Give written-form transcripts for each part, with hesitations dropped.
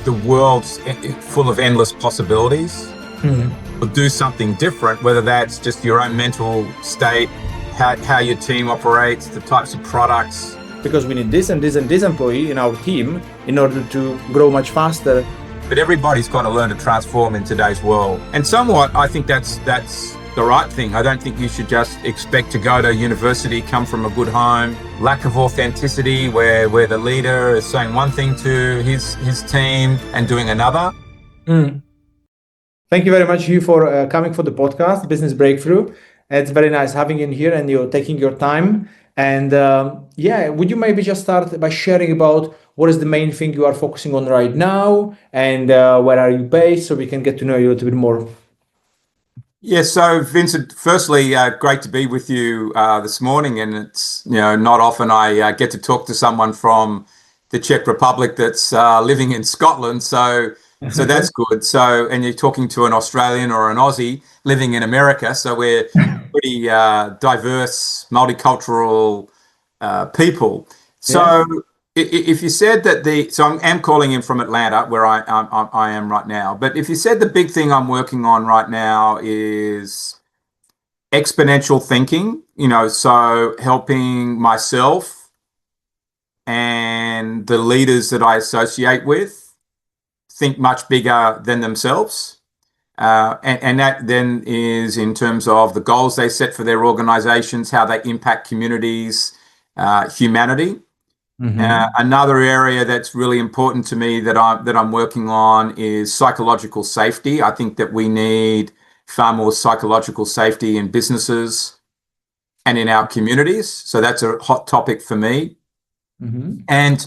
the world's full of endless possibilities. Or do something different, whether that's just your own mental state, how your team operates, the types of products. Because we need this and this and this employee in our team in order to grow much faster. But everybody's got to learn to transform in today's world. And somewhat, I think that's the right thing. I don't think you should just expect to go to university, come from a good home. Lack of authenticity, where the leader is saying one thing to his team and doing another. Thank you very much, Hugh, for coming for the podcast, Business Breakthrough. It's very nice having you in here and you're taking your time. And would you maybe just start by sharing about what is the main thing you are focusing on right now and where are you based so we can get to know you a little bit more? Yeah, so Vincent, firstly, great to be with you this morning. And it's, not often I get to talk to someone from the Czech Republic that's living in Scotland. So that's good. So, and you're talking to an Australian or an Aussie living in America. So we're pretty diverse, multicultural people. So if you said that so I'm calling in from Atlanta, where I am right now. But if you said the big thing I'm working on right now is exponential thinking, so helping myself and the leaders that I associate with think much bigger than themselves. And that then is in terms of the goals they set for their organizations, how they impact communities, humanity. Another area that's really important to me that I'm working on is psychological safety. I think that we need far more psychological safety in businesses and in our communities. So that's a hot topic for me. And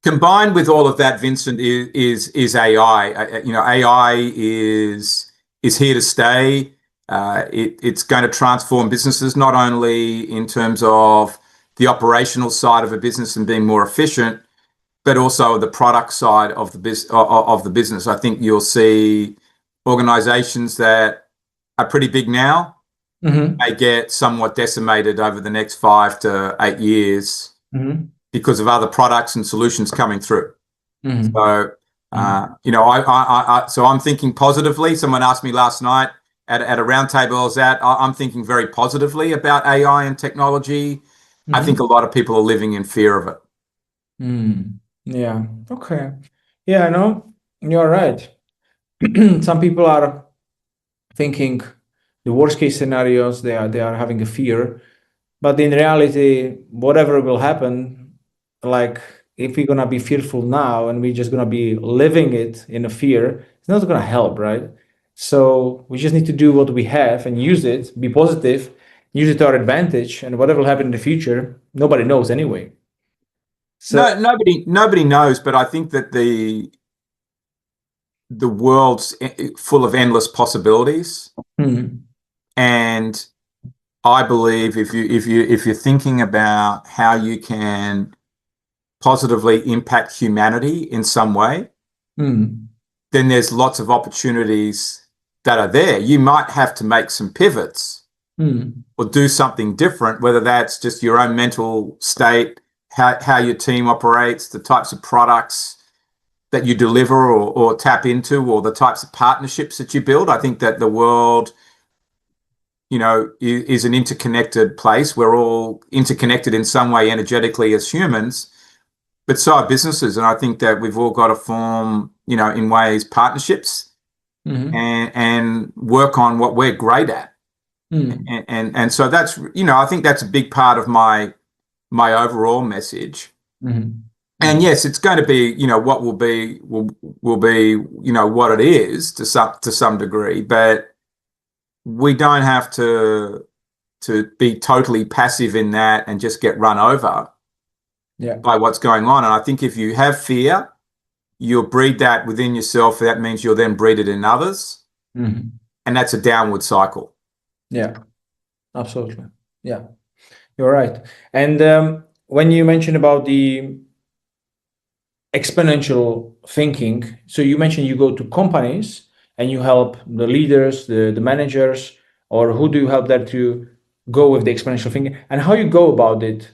combined with all of that, Vincent, is AI. AI is here to stay. It's going to transform businesses, not only in terms of the operational side of a business and being more efficient, but also the product side of the business. I think you'll see organizations that are pretty big now may get somewhat decimated over the next 5 to 8 years because of other products and solutions coming through. So, so I'm thinking positively. Someone asked me last night at a roundtable I was at, I'm thinking very positively about AI and technology. I think a lot of people are living in fear of it. Yeah. Okay. Yeah, no, you're right. Some people are thinking the worst case scenarios, they are having a fear, but in reality, whatever will happen, like if we're gonna be fearful now and we're just gonna be living it in a fear, it's not gonna help, right? So we just need to do what we have and use it, be positive, use it to our advantage, and whatever will happen in the future, nobody knows anyway. So nobody knows, but I think that the world's full of endless possibilities. And I believe if you're thinking about how you can positively impact humanity in some way, then there's lots of opportunities that are there. You might have to make some pivots or do something different, whether that's just your own mental state, how your team operates, the types of products that you deliver or tap into, or the types of partnerships that you build. I think that the world, is an interconnected place. We're all interconnected in some way energetically as humans, but so are businesses. And I think that we've all got to form, in ways, partnerships and work on what we're great at. And so that's, I think that's a big part of my overall message. And yes, it's going to be, what will be, what it is to some degree, but we don't have to be totally passive in that and just get run over by what's going on. And I think if you have fear, you'll breed that within yourself. That means you'll then breed it in others. And that's a downward cycle. Yeah, absolutely. Yeah, you're right. And when you mentioned about the exponential thinking, so you mentioned you go to companies and you help the leaders, the managers, or who do you help there to go with the exponential thinking, and how you go about it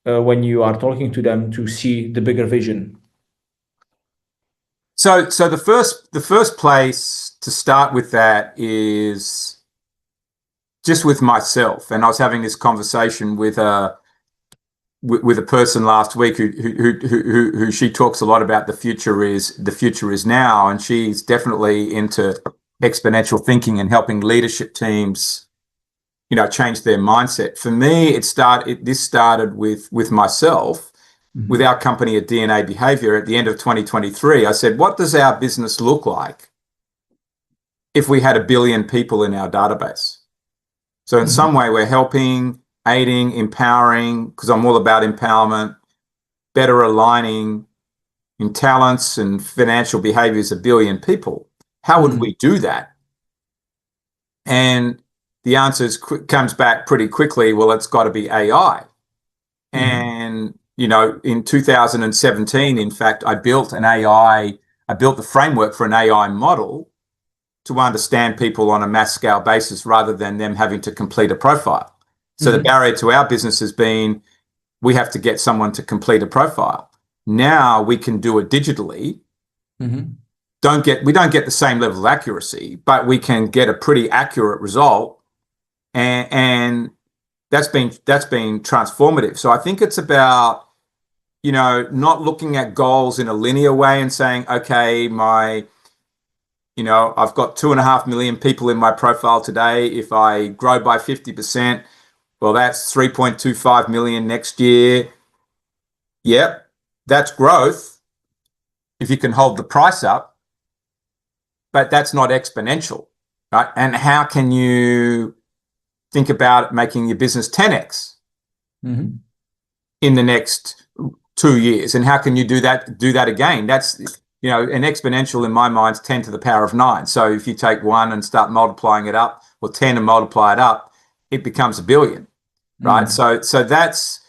when you are talking to them to see the bigger vision? So the first place to start with that is just with myself. And I was having this conversation with a person last week who she talks a lot about the future is now, and she's definitely into exponential thinking and helping leadership teams, change their mindset. For me, this started with myself. With our company at DNA Behavior at the end of 2023. I said, what does our business look like if we had 1 billion people in our database? So in some way, we're helping, aiding, empowering, because I'm all about empowerment, better aligning in talents and financial behaviors 1 billion people. How would we do that? And the answer comes back pretty quickly. Well, it's got to be AI. And in 2017, in fact, I built the framework for an AI model to understand people on a mass scale basis rather than them having to complete a profile. So the barrier to our business has been, we have to get someone to complete a profile. Now we can do it digitally. We don't get the same level of accuracy, but we can get a pretty accurate result. And that's been transformative. So I think it's about, not looking at goals in a linear way and saying, okay, I've got 2.5 million people in my profile today. If I grow by 50%, well, that's 3.25 million next year. Yep, that's growth if you can hold the price up, but that's not exponential, right? And how can you think about making your business 10x in the next 2 years? And how can you do that again? That's, an exponential in my mind is 10 to the power of 9. So if you take 1 and start multiplying it up, or 10 and multiply it up, it becomes 1 billion, right? So that's,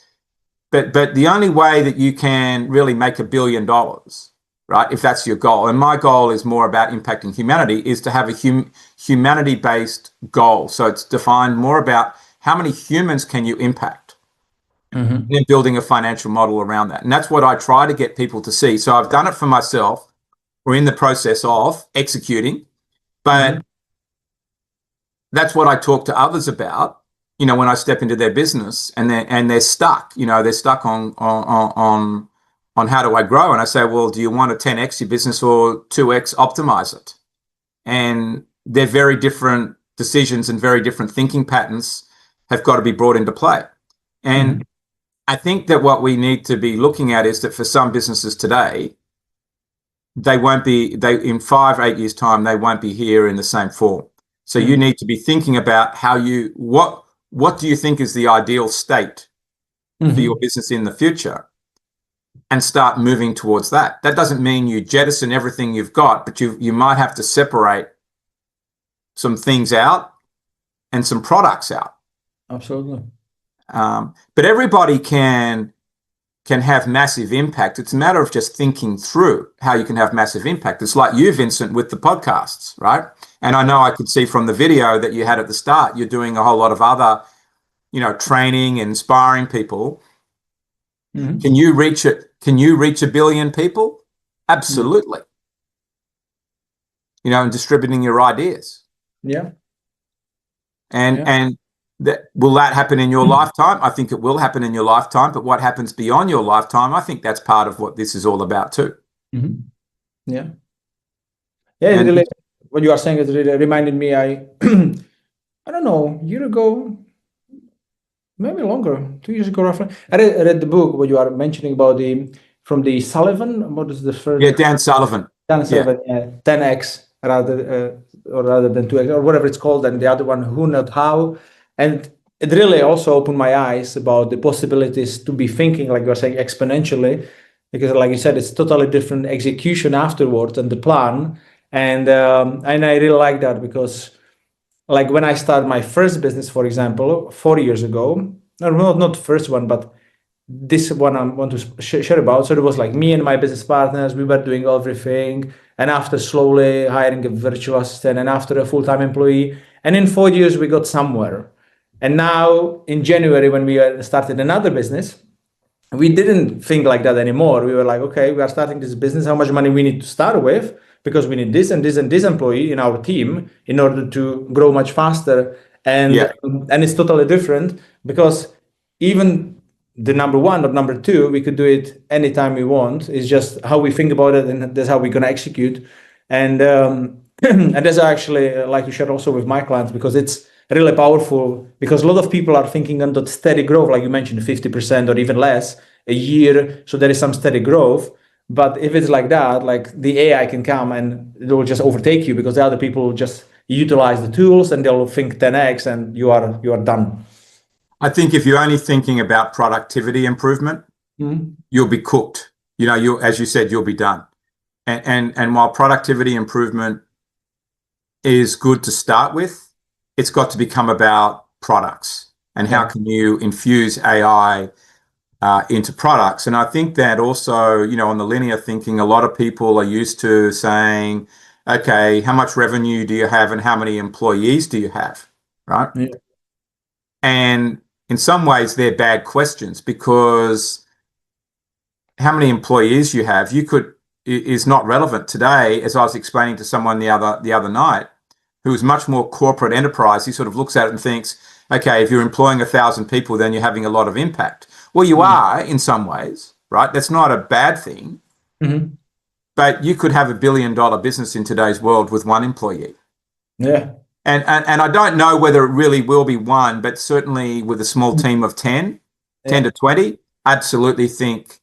but the only way that you can really make $1 billion, right, if that's your goal, and my goal is more about impacting humanity, is to have a humanity-based goal. So it's defined more about how many humans can you impact, and then building a financial model around that. And that's what I try to get people to see. So I've done it for myself. We're in the process of executing, but that's what I talk to others about, when I step into their business and they're stuck, they're stuck on how do I grow? And I say, well, do you want to 10x your business or 2x optimize it? And they're very different decisions, and very different thinking patterns have got to be brought into play. And I think that what we need to be looking at is that for some businesses today, in 5-8 years time, they won't be here in the same form. So you need to be thinking about what do you think is the ideal state for your business in the future, and start moving towards that. That doesn't mean you jettison everything you've got, but you might have to separate some things out and some products out. Absolutely. But everybody can have massive impact. It's a matter of just thinking through how you can have massive impact. It's like you, Vincent, with the podcasts, right? And I know I could see from the video that you had at the start, you're doing a whole lot of other, training and inspiring people. Can you reach it? Can you reach 1 billion people? Absolutely. And distributing your ideas. Yeah. And will that happen in your lifetime? I think it will happen in your lifetime. But what happens beyond your lifetime, I think that's part of what this is all about too. Yeah. Yeah. Really, what you are saying is really reminded me. I don't know, a year ago, maybe longer, 2 years ago, roughly. I read the book what you are mentioning about from the Sullivan. What is the first? Yeah, Dan Sullivan. Dan Sullivan, 10x rather than 2x, or whatever it's called, and the other one, Who Not How. And it really also opened my eyes about the possibilities to be thinking, like you were saying, exponentially, because like you said, it's totally different execution afterwards and the plan. And I really like that, because like when I started my first business, for example, 4 years ago, not the first one, but this one I want to share about. So it was like me and my business partners, we were doing everything. And after slowly hiring a virtual assistant, and after a full-time employee, and in 4 years, we got somewhere. And now in January, when we started another business, we didn't think like that anymore. We were like, okay, we are starting this business. How much money we need to start with? Because we need this and this and this employee in our team in order to grow much faster. Yeah. And it's totally different because even the number one or number two, we could do it anytime we want. It's just how we think about it, and that's how we're gonna execute. And and that's actually like you shared also with my clients, because it's really powerful, because a lot of people are thinking on that steady growth, like you mentioned, 50% or even less a year. So there is some steady growth. But if it's like that, like the AI can come and it will just overtake you, because the other people will just utilize the tools and they'll think 10x and you are done. I think if you're only thinking about productivity improvement, you'll be cooked. You as you said, you'll be done. And while productivity improvement is good to start with, it's got to become about products and how can you infuse AI into products. And I think that also, on the linear thinking, a lot of people are used to saying, okay, how much revenue do you have and how many employees do you have, right? Yeah. And in some ways, they're bad questions, because how many employees you have, is not relevant today. As I was explaining to someone the other night, who is much more corporate enterprise, he sort of looks at it and thinks, okay, if you're employing 1,000 people, then you're having a lot of impact. Well, you are in some ways, right? That's not a bad thing. Mm-hmm. But you could have $1 billion business in today's world with one employee. Yeah. And I don't know whether it really will be one, but certainly with a small team of 10 to 20, absolutely think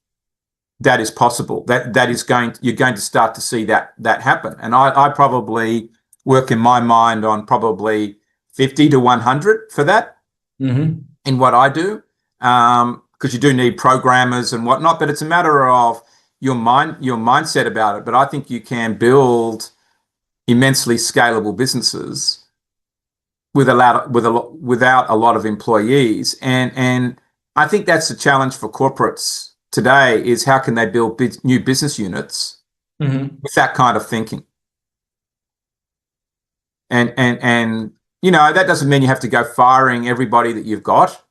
that is possible. You're going to start to see that happen. And I probably work in my mind on probably 50 to 100 for that in what I do. Because you do need programmers and whatnot, but it's a matter of your mindset about it. But I think you can build immensely scalable businesses without a lot of employees, and I think that's the challenge for corporates today: is how can they build new business units with that kind of thinking? And that doesn't mean you have to go firing everybody that you've got.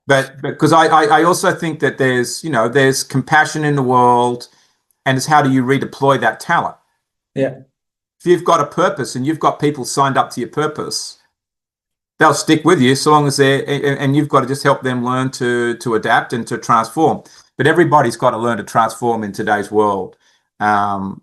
But because I also think that there's compassion in the world, and it's how do you redeploy that talent? Yeah. If you've got a purpose and you've got people signed up to your purpose, they'll stick with you so long as and you've got to just help them learn to adapt and to transform. But everybody's got to learn to transform in today's world. And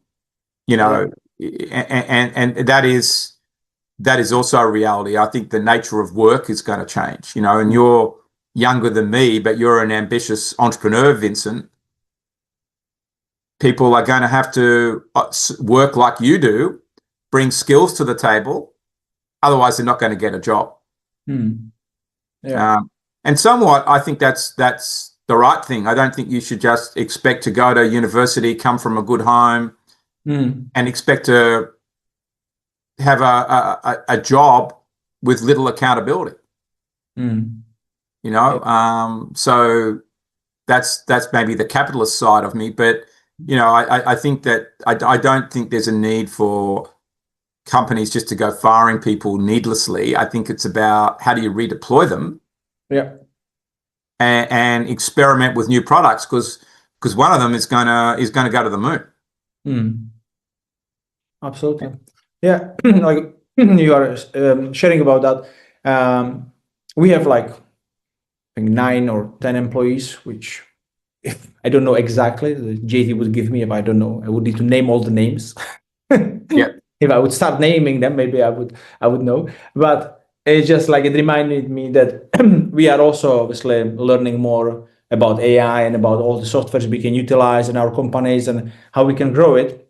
that is also a reality. I think the nature of work is going to change, and you're younger than me, but you're an ambitious entrepreneur, Vincent. People are going to have to work like you do, bring skills to the table. Otherwise, they're not going to get a job. Yeah. And somewhat, I think that's the right thing. I don't think you should just expect to go to university, come from a good home, and expect to have a job with little accountability. So that's maybe the capitalist side of me, but I think that I don't think there's a need for companies just to go firing people needlessly. I think it's about how do you redeploy them, and experiment with new products, because one of them is gonna go to the moon. Absolutely. Yeah. Like you are sharing about that. We have like I think 9 or 10 employees, which if I don't know exactly, the JT would give me if I don't know. I would need to name all the names. If I would start naming them, maybe I would know. But it's just like it reminded me that we are also obviously learning more about AI and about all the softwares we can utilize in our companies and how we can grow it,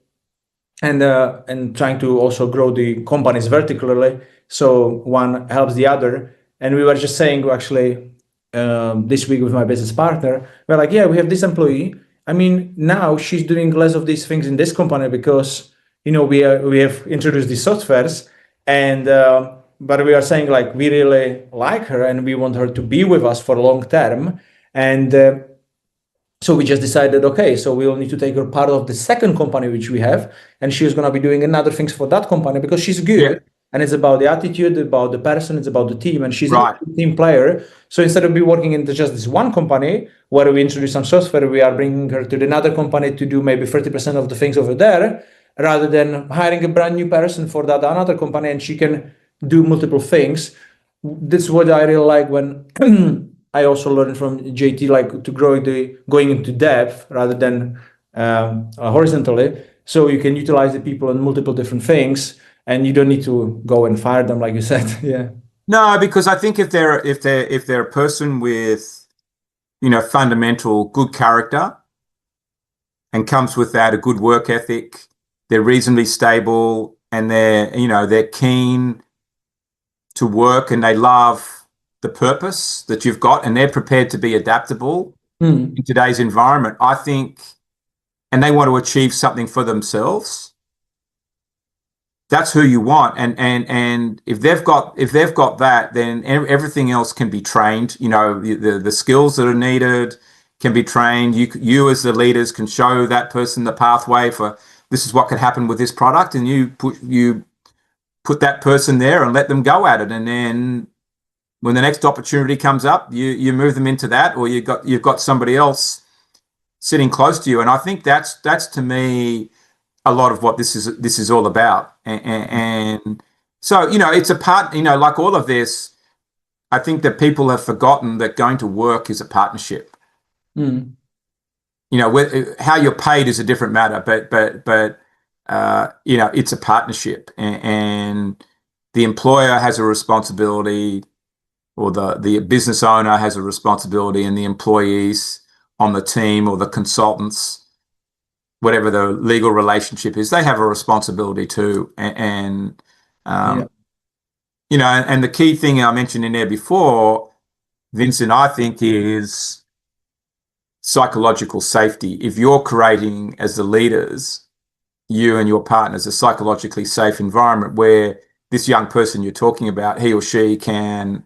and trying to also grow the companies vertically, so one helps the other. And we were just saying actually this week with my business partner, we're like, yeah, we have this employee. I mean, now she's doing less of these things in this company because we have introduced these softwares, and but we are saying like we really like her and we want her to be with us for long term, and so we just decided, okay, so we will need to take her part of the second company which we have, and she's going to be doing another things for that company because she's good. and it's about the attitude, about the person, it's about the team, and she's Right. a team player. So instead of me working in just this one company where we introduce some software, we are bringing her to another company to do maybe 30% of the things over there, rather than hiring a brand new person for that another company, and she can do multiple things. This is what I really like when I also learned from JT, like to going into depth rather than horizontally, so you can utilize the people in multiple different things, and you don't need to go and fire them, like you said. Yeah. No, because I think if they're a person with, fundamental good character and comes with that a good work ethic, they're reasonably stable and they're keen to work and they love the purpose that you've got and they're prepared to be adaptable in today's environment, I think, and they want to achieve something for themselves. That's who you want, and if they've got that, then everything else can be trained. The skills that are needed can be trained. You as the leaders can show that person the pathway for this is what could happen with this product, and you put that person there and let them go at it, and then when the next opportunity comes up, you move them into that, or you've got somebody else sitting close to you, and I think that's to me a lot of what this is all about. And so, it's a part, like all of this, I think that people have forgotten that going to work is a partnership. How you're paid is a different matter, but it's a partnership, and the employer has a responsibility, or the business owner has a responsibility, and the employees on the team or the consultants, whatever the legal relationship is, they have a responsibility too. And the key thing I mentioned in there before, Vincent, I think, is psychological safety. If you're creating, as the leaders, you and your partners, a psychologically safe environment where this young person you're talking about, he or she can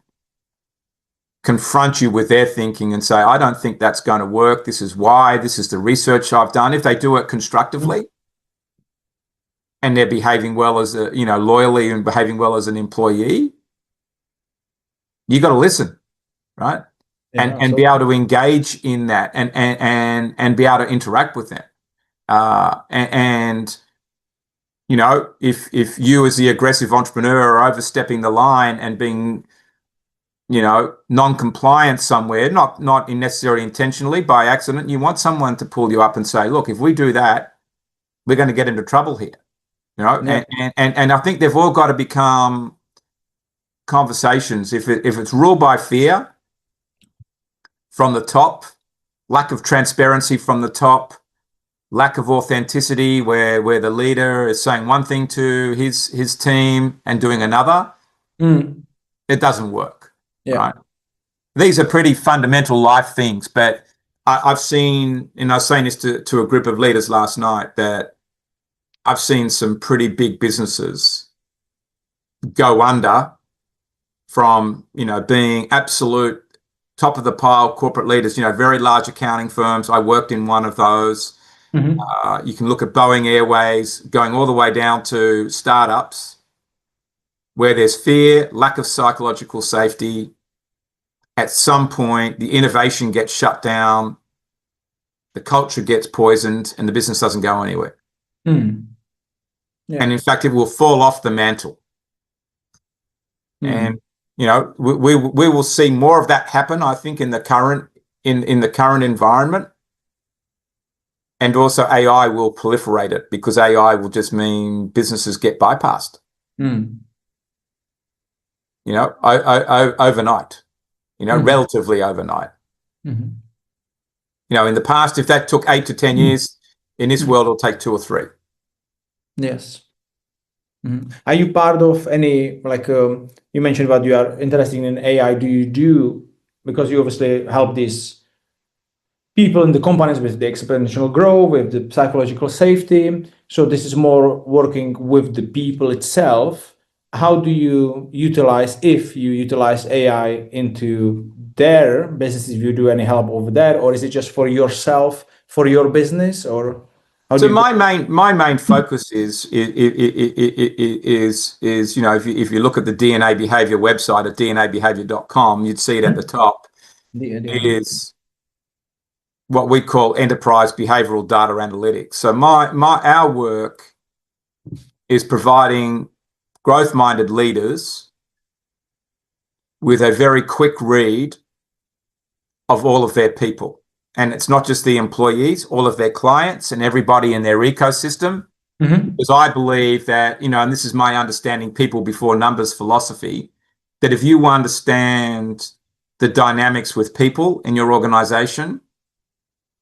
confront you with their thinking and say, I don't think that's going to work. This is why. This is the research I've done. If they do it constructively and they're behaving well as loyally and behaving well as an employee, you got to listen, right? Yeah, and be able to engage in that and be able to interact with them. If you as the aggressive entrepreneur are overstepping the line and being non-compliant somewhere, not necessarily intentionally, by accident, you want someone to pull you up and say, look, if we do that, we're going to get into trouble here. Yeah. And I think they've all got to become conversations. If it's ruled by fear from the top, lack of transparency from the top, lack of authenticity where the leader is saying one thing to his team and doing another, it doesn't work. Yeah. Right. These are pretty fundamental life things, but I've seen, and I was saying this to a group of leaders last night, that I've seen some pretty big businesses go under from, being absolute top of the pile corporate leaders, very large accounting firms. I worked in one of those. You can look at Boeing Airways, going all the way down to startups where there's fear, lack of psychological safety. At some point, the innovation gets shut down, the culture gets poisoned, and the business doesn't go anywhere. Yeah. And in fact, it will fall off the mantle. And we will see more of that happen, I think, in the current environment. And also AI will proliferate it, because AI will just mean businesses get bypassed. Overnight. Relatively overnight. In the past, if that took 8 to 10 years, in this world, it'll take 2 or 3. Yes. Are you part of any, you mentioned about you are interested in AI? Because you obviously help these people in the companies with the exponential growth, with the psychological safety. So this is more working with the people itself. How do you utilize, if you utilize AI into their business, if you do any help over there, or is it just for yourself, for your business, or? How do So you my main focus is if you look at the DNA behavior website at dnabehavior.com, you'd see it at the top is what we call enterprise behavioral data analytics. So our work is providing growth-minded leaders with a very quick read of all of their people. And it's not just the employees, all of their clients and everybody in their ecosystem. Because I believe that, and this is my understanding, people before numbers philosophy, that if you understand the dynamics with people in your organization,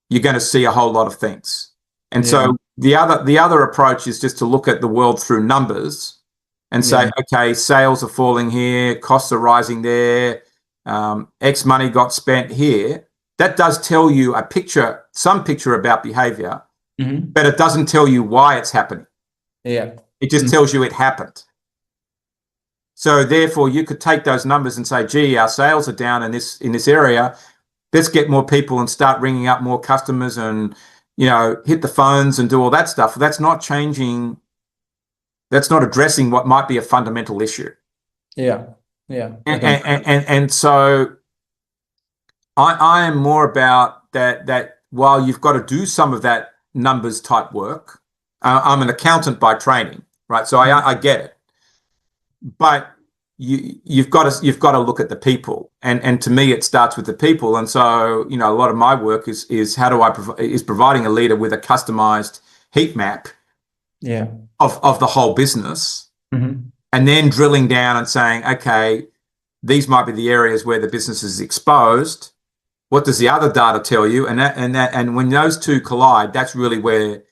you're going to see a whole lot of things. And so the other approach is just to look at the world through numbers and say, okay, sales are falling here, costs are rising there, X money got spent here. That does tell you some picture about behavior, but it doesn't tell you why it's happening. Yeah. It just tells you it happened. So therefore, you could take those numbers and say, gee, our sales are down in this area. Let's get more people and start ringing up more customers and, hit the phones and do all that stuff. That's not changing. That's not addressing what might be a fundamental issue. Yeah. Yeah. And so I am more about that while you've got to do some of that numbers type work, I'm an accountant by training, right? So I get it, but you've got to look at the people, and to me it starts with the people. And so a lot of my work is how do is providing a leader with a customized heat map, of the whole business, and then drilling down and saying, okay, these might be the areas where the business is exposed. What does the other data tell you? And when those two collide, that's really where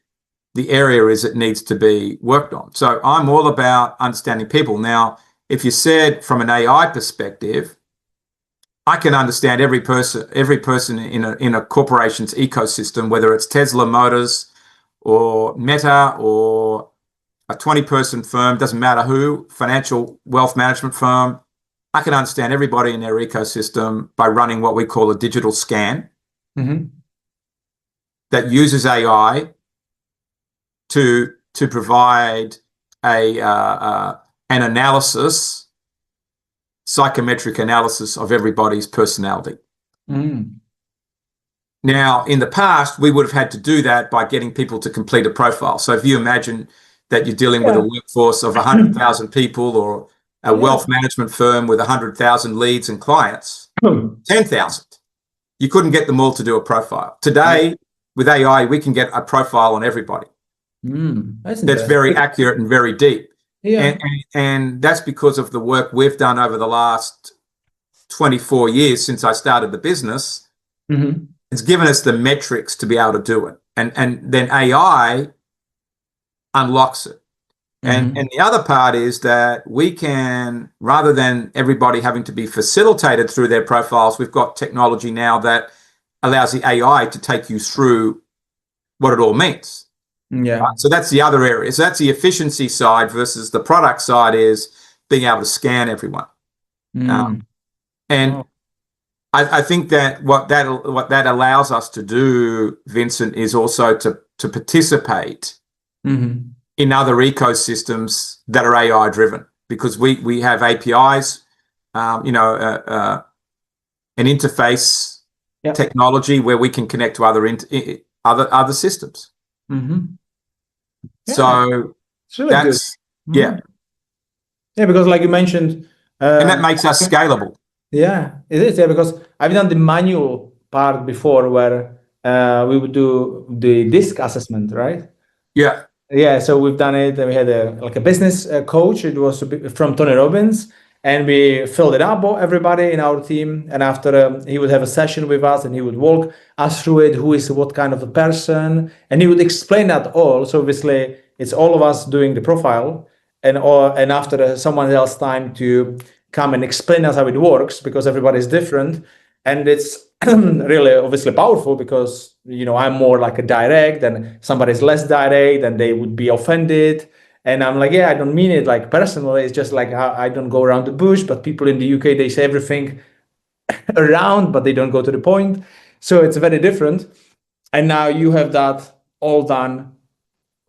the area is that needs to be worked on. So I'm all about understanding people. Now, if you said from an AI perspective, I can understand every person in a corporation's ecosystem, whether it's Tesla Motors or Meta or a 20-person firm, doesn't matter who, financial wealth management firm. I can understand everybody in their ecosystem by running what we call a digital scan that uses AI to provide an analysis, psychometric analysis of everybody's personality. Now, in the past, we would have had to do that by getting people to complete a profile. So if you imagine that you're dealing with a workforce of 100,000 people or a wealth management firm with 100,000 leads and clients, 10,000. You couldn't get them all to do a profile. Today, with AI, we can get a profile on everybody. That's very accurate and very deep. And that's because of the work we've done over the last 24 years since I started the business. It's given us the metrics to be able to do it. And then AI unlocks it. And the other part is that we can, rather than everybody having to be facilitated through their profiles, we've got technology now that allows the AI to take you through what it all means. Right? So that's the other area. So that's the efficiency side versus the product side is being able to scan everyone. I think that what that allows us to do, Vincent, is also to participate in other ecosystems that are AI driven, because we have APIs, an interface technology where we can connect to other systems. So it's really that's good. Because like you mentioned, and that makes us scalable. Yeah, it is. Yeah, because I've done the manual part before where we would do the DISC assessment, right? Yeah, so we've done it. We had a business coach. It was from Tony Robbins, and we filled it up, everybody in our team. And after he would have a session with us, and he would walk us through it. Who is what kind of a person, and he would explain that all. So obviously, it's all of us doing the profile, and after someone else time to come and explain us how it works, because everybody's different, and it's really obviously powerful because I'm more like a direct and somebody's less direct and they would be offended, and I'm like, I don't mean it like personally, it's just like I don't go around the bush, but people in the UK, they say everything around, but they don't go to the point. So it's very different. And now you have that all done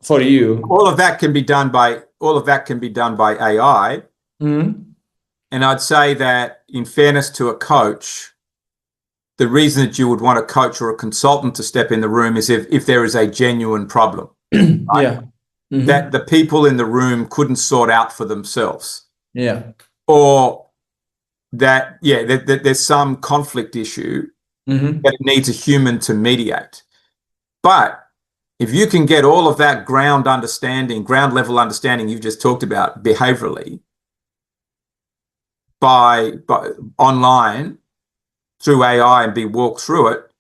for you. All of that can be done by AI. Mm-hmm. And I'd say that in fairness to a coach, the reason that you would want a coach or a consultant to step in the room is if there is a genuine problem, right? Yeah. Mm-hmm. That the people in the room couldn't sort out for themselves. Yeah. Or that there's some conflict issue Mm-hmm. that it needs a human to mediate. But if you can get all of that ground level understanding you've just talked about behaviorally by online through AI and be walked through it,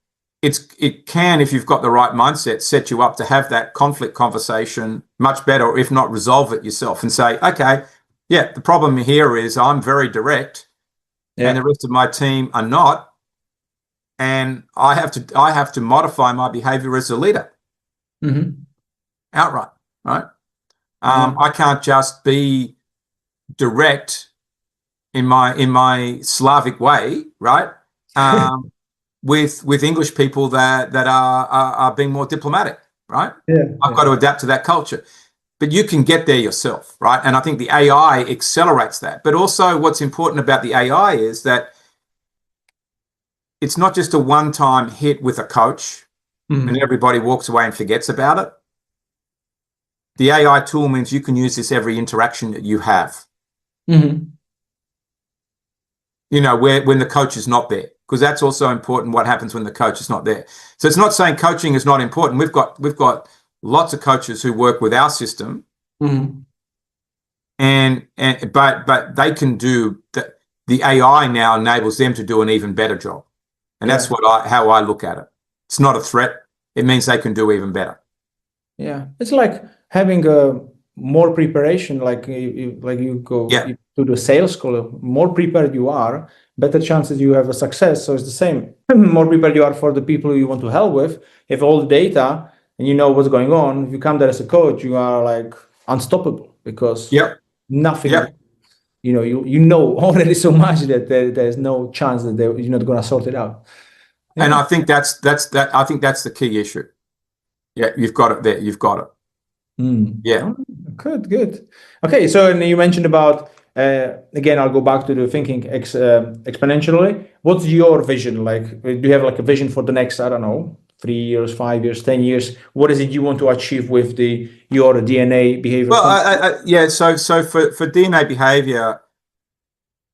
it can, if you've got the right mindset, set you up to have that conflict conversation much better, or if not resolve it yourself and say, okay, yeah, the problem here is I'm very direct and the rest of my team are not, and I have to modify my behavior as a leader. Mm-hmm. Outright, right? Yeah. I can't just be direct in my Slavic way, right? With English people that are being more diplomatic, right? Yeah. I've got to adapt to that culture. But you can get there yourself, right? And I think the AI accelerates that. But also what's important about the AI is that it's not just a one-time hit with a coach and everybody walks away and forgets about it. The AI tool means you can use this every interaction that you have. Mm-hmm. You know, when the coach is not there, because that's also important, what happens when the coach is not there. So it's not saying coaching is not important. We've got lots of coaches who work with our system, Mm-hmm. but they can do the AI now enables them to do an even better job. And that's how I look at it. It's not a threat. It means they can do even better. Yeah, it's like having a more preparation, like you go to the sales school. More prepared you are, better chances you have a success. So it's the same. More prepared you are for the people you want to help with. If all the data and you know what's going on, if you come there as a coach, you are like unstoppable because nothing. You know already so much that there's no chance that you're not going to sort it out. And I think that's I think that's the key issue. Yeah, you've got it there. You've got it. Yeah. Oh, good. Okay, so and you mentioned about again, I'll go back to the thinking exponentially. What's your vision? Like, do you have like a vision for the next, I don't know, 3 years, 5 years, 10 years? What is it you want to achieve with your DNA behavior? Well, so for DNA behavior,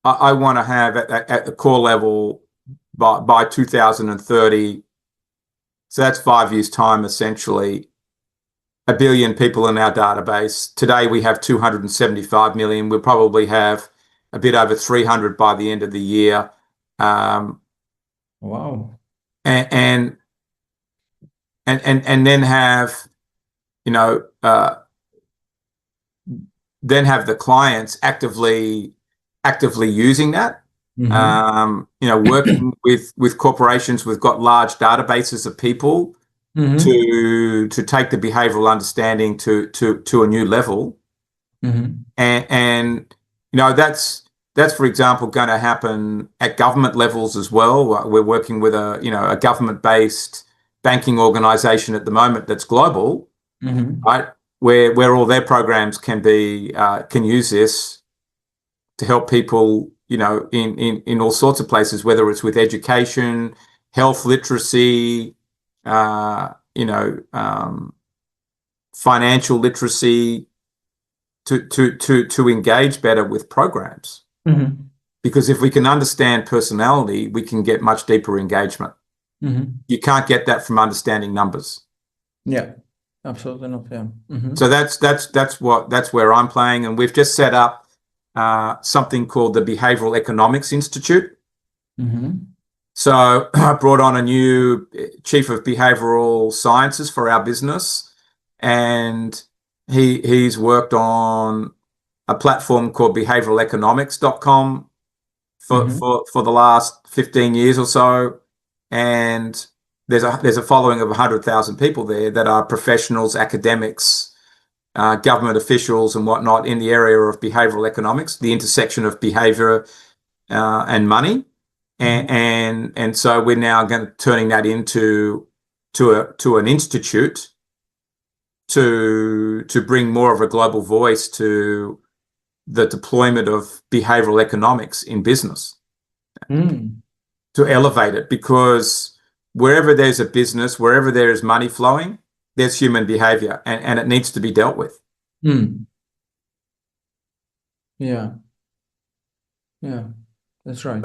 I want to have at the core level by 2030. So that's 5 years' time, essentially. 1 billion people in our database. Today we have 275 million. We'll probably have a bit over 300 by the end of the year. Wow. And then have, then have the clients actively using that. Working with corporations, we've got large databases of people to take the behavioral understanding to a new level. And that's for example going to happen at government levels as well. We're working with a government-based banking organization at the moment that's global, right? Where all their programs can use this to help people, in all sorts of places, whether it's with education, health literacy, financial literacy, to engage better with programs. Because if we can understand personality, we can get much deeper engagement. You can't get that from understanding numbers. Yeah, absolutely not. Yeah. So that's where I'm playing, and we've just set up something called the Behavioral Economics Institute. So I brought on a new chief of behavioral sciences for our business, and he's worked on a platform called behavioraleconomics.com for the last 15 years or so, and there's a following of 100,000 people there that are professionals, academics, government officials and whatnot in the area of behavioral economics, the intersection of behavior and money. And so we're now turning that into an institute to bring more of a global voice to the deployment of behavioral economics in business, to elevate it, because wherever there's a business, wherever there is money flowing, there's human behavior, and it needs to be dealt with. Yeah. Yeah, that's right.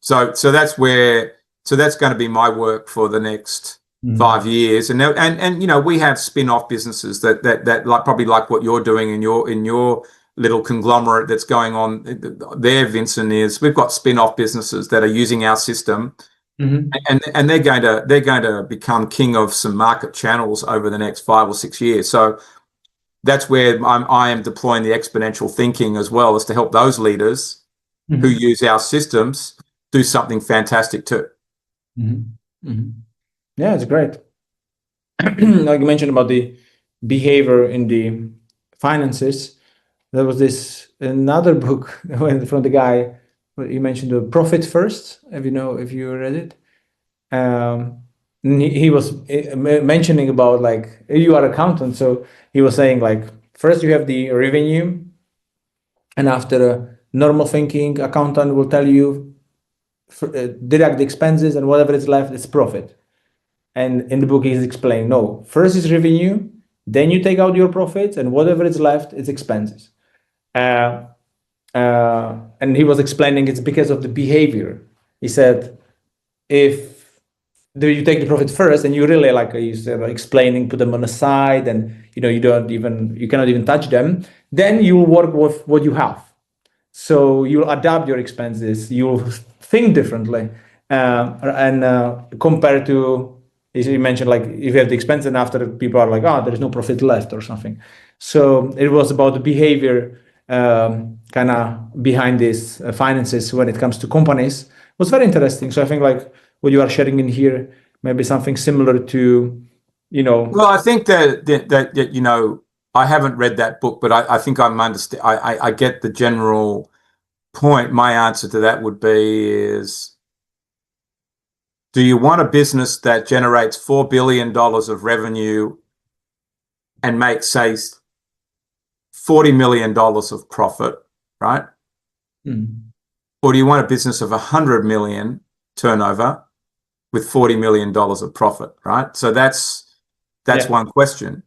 So that's where, so that's going to be my work for the next 5 years. And you know, we have spin-off businesses that like probably like what you're doing in your little conglomerate that's going on there, Vincent, is we've got spin-off businesses that are using our system, and they're going to become king of some market channels over the next 5 or 6 years. So that's where I am deploying the exponential thinking as well, as to help those leaders who use our systems do something fantastic too. Yeah, it's great. Like you mentioned about the behavior in the finances, there was this another book from the guy you mentioned, the Profit First. If you read it, he was mentioning about, like, you are accountant, so he was saying, like, first you have the revenue, and after normal thinking, accountant will tell you deduct the expenses, and whatever is left is profit. And in the book, he's explaining, no, first is revenue, then you take out your profits, and whatever is left is expenses. And he was explaining it's because of the behavior. He said, if you take the profit first, and you really, like you said, explaining, put them on the side, and you cannot even touch them, then you will work with what you have. So you'll adapt your expenses, you'll think differently, and compared to, as you mentioned, like if you have the expense and after people are like, oh, there is no profit left or something. So it was about the behavior kind of behind these finances when it comes to companies. It was very interesting. So I think, like, what you are sharing in here, maybe something similar to, Well, I think that you know, I haven't read that book, but I think I'm understand. I get the general point. My answer to that would be is, do you want a business that generates $4 billion of revenue and makes, say, $40 million of profit, right? Or do you want a business of 100 million turnover with $40 million of profit, right? So that's one question.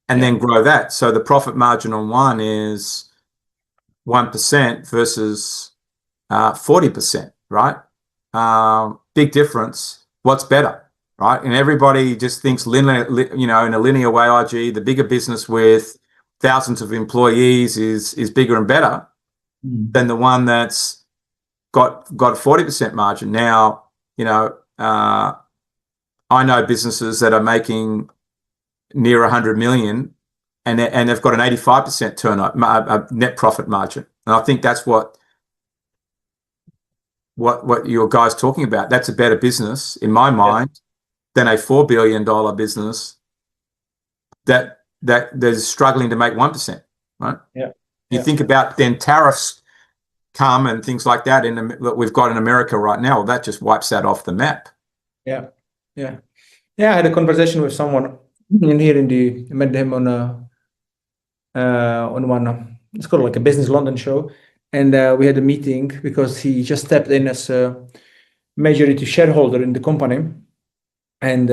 And then grow that. So the profit margin on one is 1% versus 40%, right? Big difference. What's better, right? And everybody just thinks linear, in a linear way. Oh, gee, the bigger business with thousands of employees is bigger and better than the one that's got 40% margin. Now, I know businesses that are making near 100 million, and they've got an 85% turnover net profit margin. And I think that's what your guy's talking about. That's a better business in my mind than a $4 billion business that is struggling to make 1%, right? You think about then tariffs come and things like that that we've got in America right now. Well, that just wipes that off the map. I had a conversation with someone in here I met him on one, it's called like a Business London show, and we had a meeting because he just stepped in as a majority shareholder in the company, and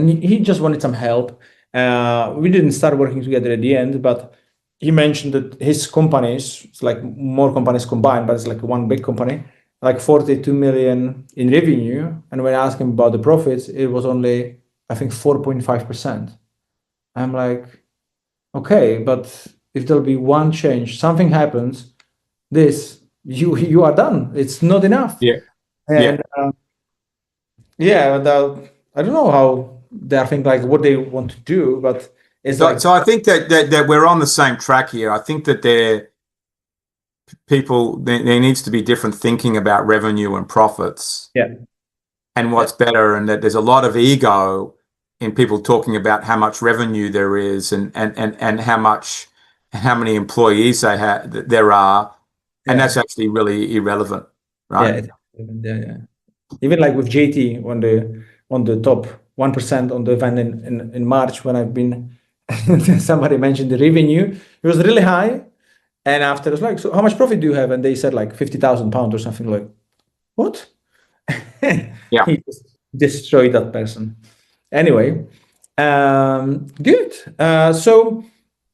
he just wanted some help. We didn't start working together at the end, but he mentioned that his companies, it's like more companies combined, but it's like one big company, like 42 million in revenue. And when I asked him about the profits, it was only, I think, 4.5%. I'm like, okay, but if there'll be one change, something happens, you are done. It's not enough. And I don't know how they're thinking, like what they want to do, but it's so I think that we're on the same track here. I think that there needs to be different thinking about revenue and profits. And what's better, and that there's a lot of ego in people talking about how much revenue there is and how many employees there are, and that's actually really irrelevant, right? Even like with JT on the top 1% on the event in March, when I've been somebody mentioned the revenue. It was really high. And after it was like, so how much profit do you have? And they said like 50,000 pounds or something like, what? Yeah. He just destroyed that person. Anyway, good. So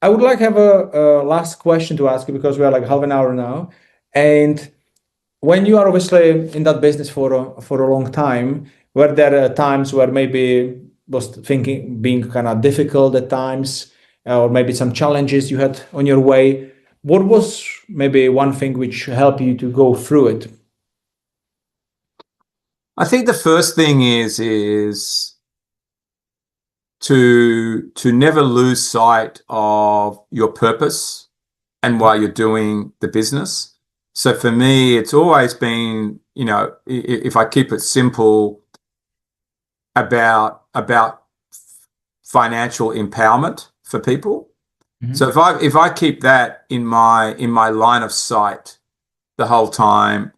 I would like to have a last question to ask you because we are like half an hour now. And when you are obviously in that business for a long time, were there times where maybe was thinking being kind of difficult at times, or maybe some challenges you had on your way? What was maybe one thing which helped you to go through it? I think the first thing is to never lose sight of your purpose and why you're doing the business. So for me, it's always been, if I keep it simple, about financial empowerment for people. Mhm. So if I keep that in my line of sight the whole time,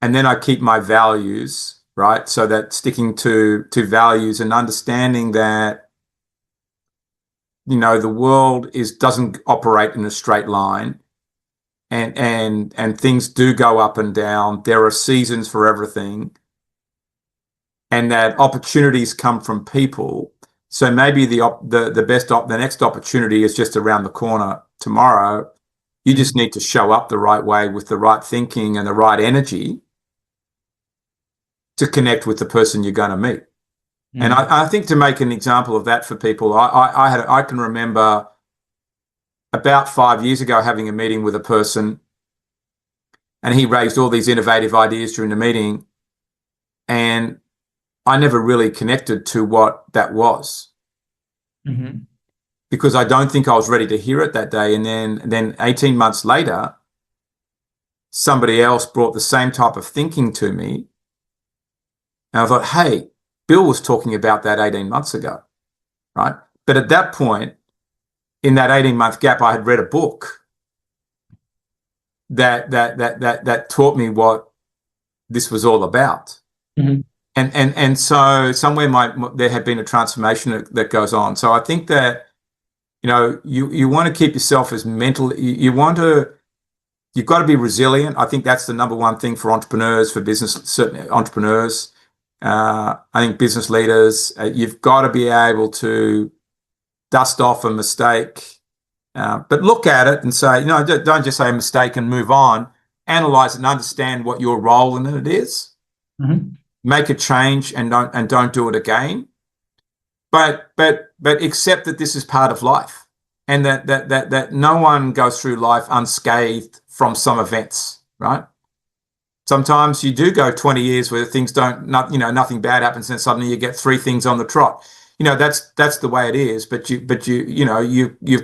and then I keep my values, right? So that sticking to values and understanding that the world doesn't operate in a straight line, and things do go up and down. There are seasons for everything, and that opportunities come from people. So maybe the next opportunity is just around the corner tomorrow. You just need to show up the right way with the right thinking and the right energy to connect with the person you're going to meet. And I think to make an example of that for people, I can remember about 5 years ago having a meeting with a person, and he raised all these innovative ideas during the meeting, and I never really connected to what that was because I don't think I was ready to hear it that day. And then 18 months later, somebody else brought the same type of thinking to me, and I thought, hey, Bill was talking about that 18 months ago, right? But at that point, in that 18-month gap, I had read a book that taught me what this was all about. And so somewhere there had been a transformation that goes on. So I think that you want to keep yourself as mentally, you've got to be resilient. I think that's the number one thing for entrepreneurs, for business, certainly entrepreneurs. I think business leaders, you've got to be able to dust off a mistake, but look at it and say, don't just say a mistake and move on. Analyze it and understand what your role in it is. Make a change and don't do it again. But accept that this is part of life, and that no one goes through life unscathed from some events, right? Sometimes you do go 20 years where nothing bad happens, and suddenly you get 3 things on the trot. That's the way it is. But you've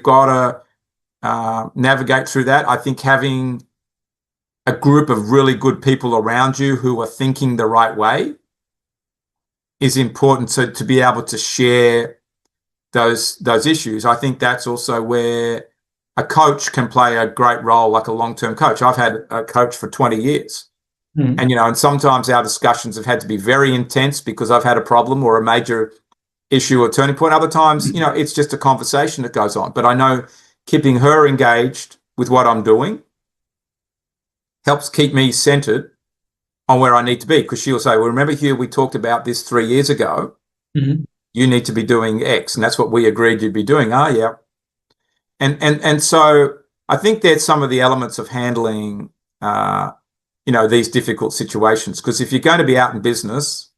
got to navigate through that. I think having a group of really good people around you who are thinking the right way is important to be able to share those issues. I think that's also where a coach can play a great role, like a long-term coach. I've had a coach for 20 years. And sometimes our discussions have had to be very intense because I've had a problem or a major issue or turning point. Other times, it's just a conversation that goes on. But I know keeping her engaged with what I'm doing helps keep me centered on where I need to be, because she'll say, well, remember, Hugh, we talked about this 3 years ago. You need to be doing X, and that's what we agreed you'd be doing. Yeah. And so I think there's some of the elements of handling these difficult situations, because if you're going to be out in business,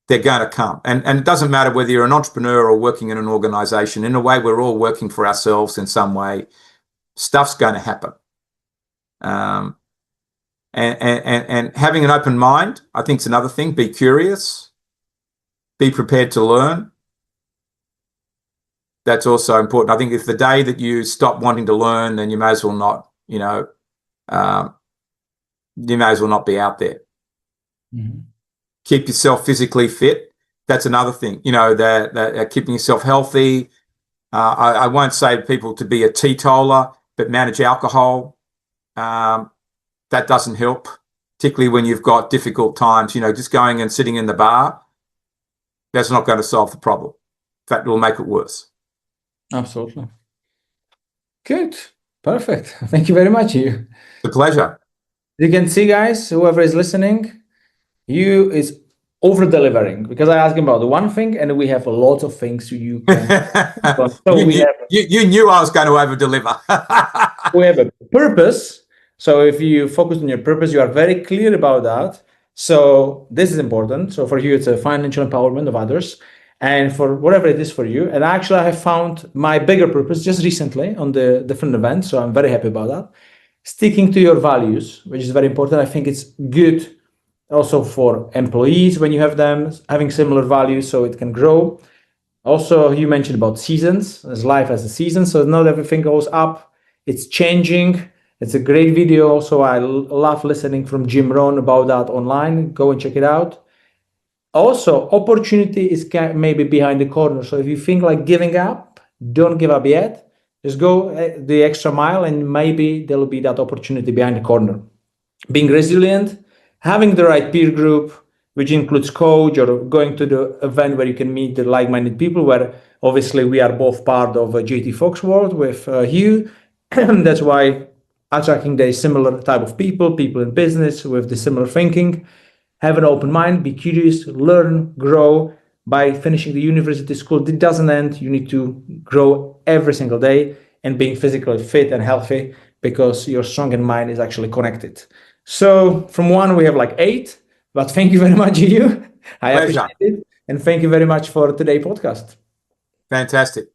they're going to come. And it doesn't matter whether you're an entrepreneur or working in an organization. In a way, we're all working for ourselves in some way. Stuff's going to happen. And having an open mind, I think, is another thing. Be curious. Be prepared to learn. That's also important. I think if the day that you stop wanting to learn, then you may as well not, you may as well not be out there. Keep yourself physically fit. That's another thing, that keeping yourself healthy. I won't say to people to be a teetotaler, but manage alcohol. That doesn't help, particularly when you've got difficult times. Just going and sitting in the bar, that's not going to solve the problem. In fact, it will make it worse. Absolutely. Good. Perfect. Thank you very much, Hugh. The pleasure. You can see, guys, whoever is listening, Hugh is over delivering because I asked him about the one thing, and we have a lot of things you can. So you knew I was going to over deliver. we have a purpose. So if you focus on your purpose, you are very clear about that. So this is important. So for you, it's a financial empowerment of others, and for whatever it is for you. And actually, I have found my bigger purpose just recently on the different events. So I'm very happy about that. Sticking to your values, which is very important. I think it's good also for employees when you have them having similar values, so it can grow. Also, you mentioned about seasons, as life has a season, so not everything goes up. It's changing. It's a great video. Also, I love listening from Jim Rohn about that online. Go and check it out. Also, opportunity is maybe behind the corner. So if you think like giving up, don't give up yet. Just go the extra mile, and maybe there will be that opportunity behind the corner. Being resilient, having the right peer group, which includes coach or going to the event where you can meet the like-minded people, where obviously we are both part of a JT Fox world with Hugh. That's why attracting the similar type of people in business with the similar thinking. Have an open mind, be curious, learn, grow. By finishing the university school, it doesn't end. You need to grow every single day, and being physically fit and healthy, because your strong and mind is actually connected. So from 1, we have like 8, but thank you very much, Hugh. I appreciate it. And thank you very much for today's podcast. Fantastic.